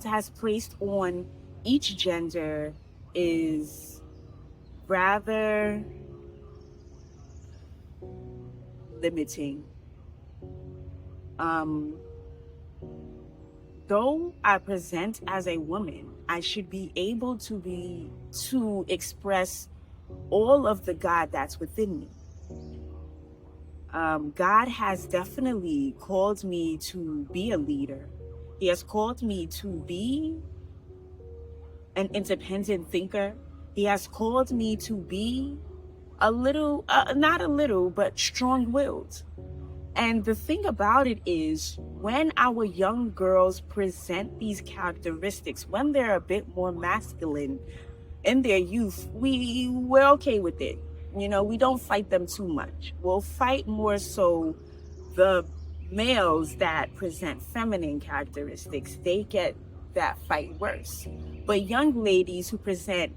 world has placed on each gender is rather limiting. Um, though I present as a woman, I should be able to express all of the God that's within me. God has definitely called me to be a leader. He has called me to be an independent thinker. He has called me to be a little, not a little, but strong-willed. And the thing about it is, when our young girls present these characteristics, when they're a bit more masculine in their youth, we're okay with it. You know, we don't fight them too much. We'll fight more so the males that present feminine characteristics. They get that fight worse. But young ladies who present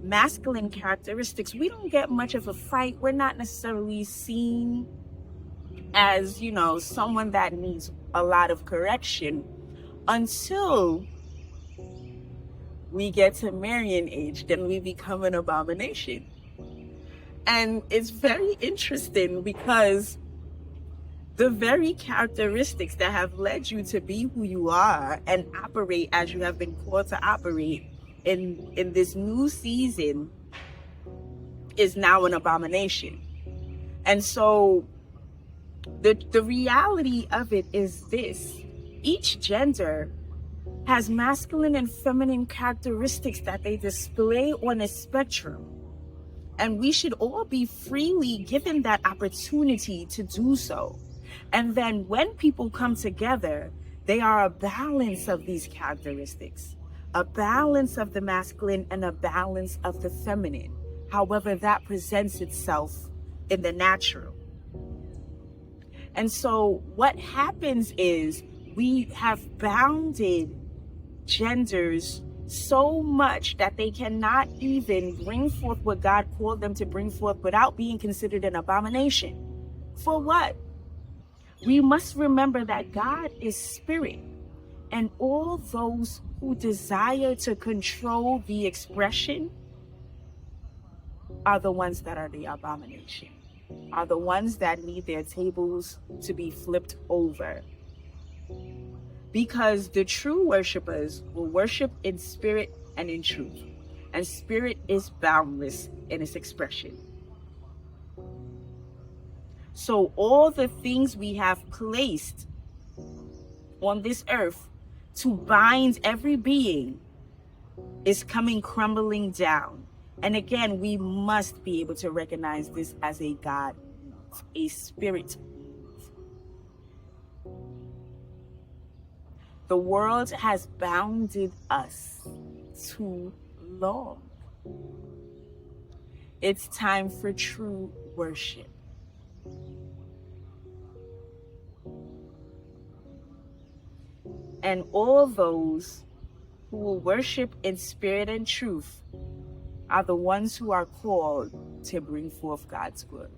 masculine characteristics, we don't get much of a fight. We're not necessarily seen as, you know, someone that needs a lot of correction until we get to marrying age. Then we become an abomination. And it's very interesting because the very characteristics that have led you to be who you are and operate as you have been called to operate in this new season is now an abomination. And so the reality of it is this: each gender has masculine and feminine characteristics that they display on a spectrum. And we should all be freely given that opportunity to do so. And then when people come together, they are a balance of these characteristics, a balance of the masculine and a balance of the feminine, however that presents itself in the natural. And so what happens is we have bounded genders so much that they cannot even bring forth what God called them to bring forth without being considered an abomination. For what? We must remember that God is spirit, and all those who desire to control the expression are the ones that are the abomination, are the ones that need their tables to be flipped over. Because the true worshipers will worship in spirit and in truth. And spirit is boundless in its expression. So all the things we have placed on this earth to bind every being is coming crumbling down. And again, we must be able to recognize this as a God, a spirit. The world has bounded us too long. It's time for true worship. And all those who will worship in spirit and truth are the ones who are called to bring forth God's glory.